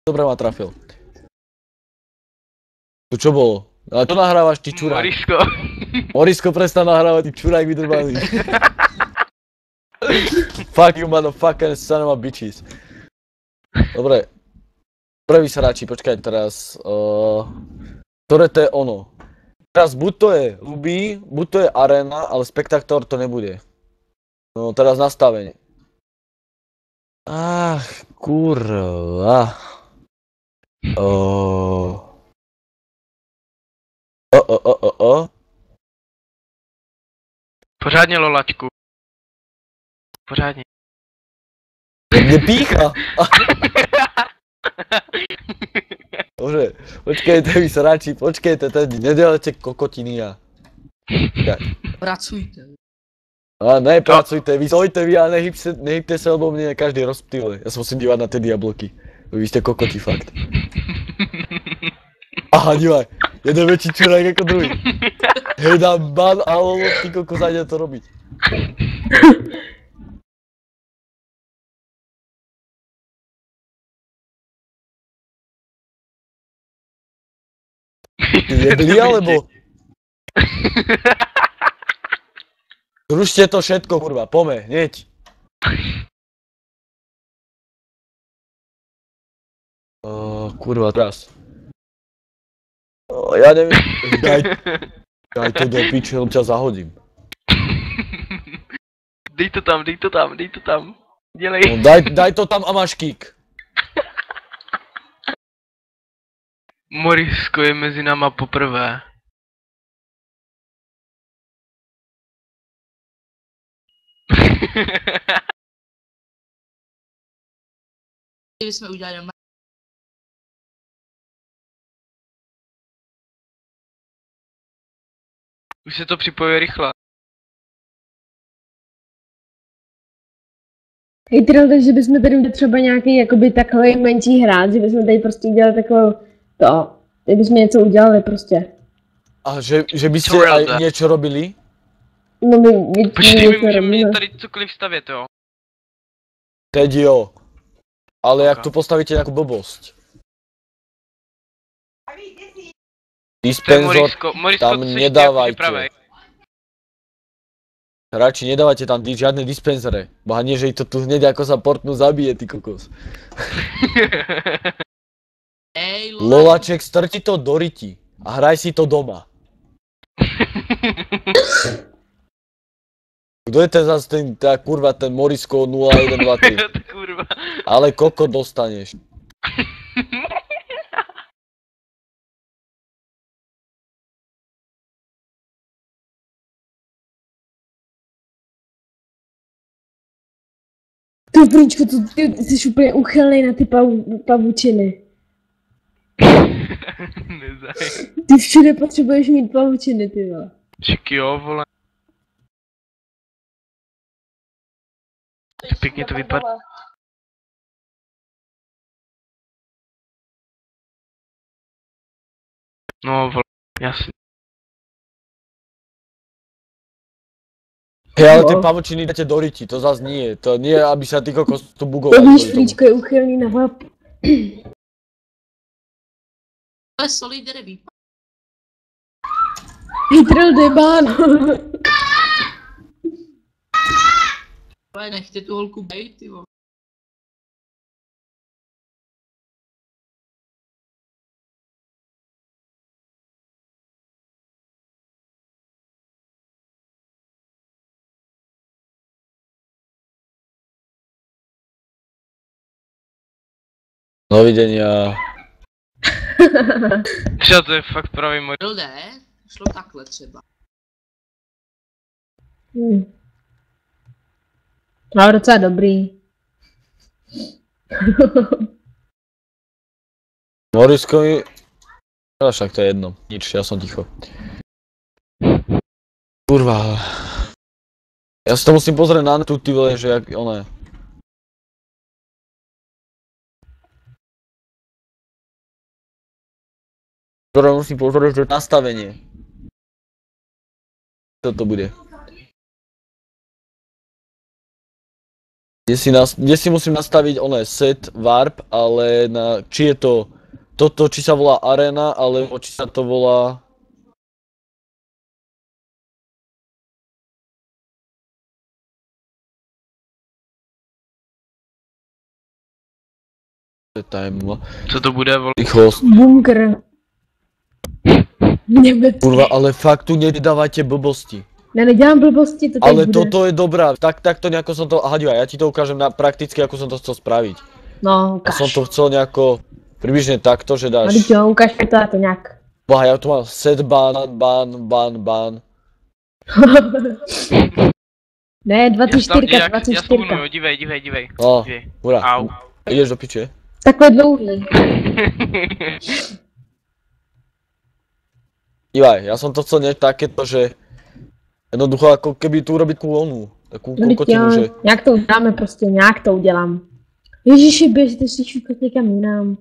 Dobre ma trafil. Tu čo bolo? Ale to nahrávaš, ty čurák. Morisko. Morisko, prestan nahrávať, ty čurák vydrbaný. Fuck you, motherfucker, son of a bitches. Dobre. Prvý sráči, počkaj teraz. Ktoré to je ono? Teraz buď to je Ruby, buď to je Arena, ale Spectator to nebude. No teraz nastavenie. Ach, kurva. Pořádně lolačku. Pořádně. Mne pícha. Bože, počkejte vy sráči, počkejte tedy, nedelajte kokotiny a... Pracujte. A nepracujte, vy stojte vy a nehybte sa, lebo mne každý rozptýle. Ja sa musím dívať na tie diabloky. Vy ste kokoti, fakt. Aha, dívaj, jeden väčší čurák ako druhý. Hej, dám ban, ale ty kokos, zajde to robiť. Ty jebli, alebo? Zrušte to všetko, kurva, pome, hneď. Kurva, teraz. Ja neviem, daj to do piče, len ťa zahodím. Dej to tam, dej to tam, dej to tam. Dělej. No, daj to tam a máš kick. Morisko je mezi náma poprvé. Kdyby jsme udělali doma. Už se to připojuje rychle. Hej, takže bychom tady udělali třeba nějaký jakoby takový menší hrát, že bychom tady prostě udělali takovou to. Teď bychom něco udělali prostě. A že by ste aj niečo robili? No my Počkej, my můžeme tady cokoliv stavět, jo? Teď jo. Ale jak tu postavíte nejakú blbosť? Dispenzor tam nedávajte. Radši nedávajte tam žiadne dispenzere. Boha nie, že ich to tu hneď ako sa portnú zabije, ty kokos. Lolaček, strti to do riti a hraj si to doma. Kto je ten zase tá kurva, ten Morisko 0123? Ale koko dostaneš. Ty Brinčko, ty jsi úplně uchylnej na ty pavučiny. Ty všude potřebuješ mít pavučiny, ty vole. Však jo, vole. Pěkně to vypadá. No, vole, jasně. Hej, ale tie pavučiny dáte do riti, to zas nie. To nie, aby sa ty kokos tu bugovali. To víš, Brinčko je uchylný na hlap. Ale Solider vypadá. Hitler debán. Ale nechte tu holku bejt, ty vole. Dovidenia. Třeba to je fakt pravý můj. Ne, šlo takhle třeba. No, docela dobrý. Morisko mi... Ale však to je jedno. Nič, ja som ticho. Kurva. Ja si to musím pozrieť na netu, ty vole, že jak oné. Ktoré musím pozrieť, že nastavenie. Čo to bude? Kde si musím nastaviť oné set warp, ale na, či je to toto, či sa volá arena, alebo či sa to volá... Time, Co to bude, vole? rýchlosť. Bunkr. Nebec. Kurva, ale fakt tu nedávajte blbosti. Já nedělám blbosti, to tak Ale bude. toto je dobrá, tak to nejako som to, aha divaj, ja ti to ukážem na prakticky, ako som to chcel spraviť. No, Ja ukáž. som to chcel nejako, približne takto, že No, dáš, teď jo, ukáž mi to a to nějak. boha, ja tu mám set ban. Ne, Já se tam 24, nějak, já 24. spomenu, dívej. No, Dívej. hurá, Au. ideš do piče. Takhle dlouhý. Divaj, ja som to chcel nejak takéto, že jednoducho ako keby tu urobiť takú onu, takú No, teď kokotinu, jo, že nějak to uděláme prostě, nějak to udělám. Ježiši, běžte si šukat někam jinam.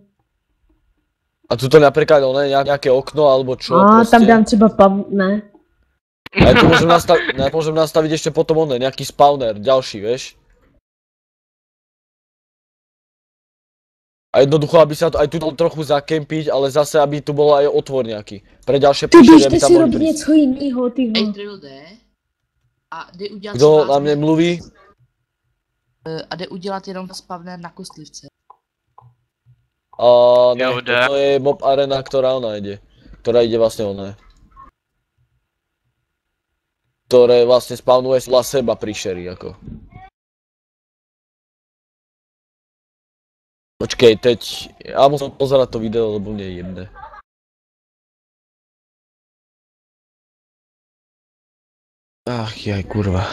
a tuto napríklad oné nejaké okno alebo čo A proste. tam dám třeba ne? A ja tu môžem nastaviť ešte potom oné, nejaký spawner, ďalší, vieš. A jednoducho, aby sa to aj tu dalo trochu zakempiť, ale zase, aby tu bol aj otvor nejaký. Pre ďalšie Ty príšery, aby běžte tam si mohli robit prísť. něco jiného, ty vole. Trail jde a jde udělat Kto si na mne mluví? a jde udělat jenom spavner na kostlivce. Ne, Jo, jde. to je mob arena, ktorá ona ide. Ktorá ide vlastne oné. Ktoré vlastne spawnuje podľa seba príšery, ako. Počkej, teď, ja musím pozerať to video, lebo mne je jebné. Ach jaj, kurva.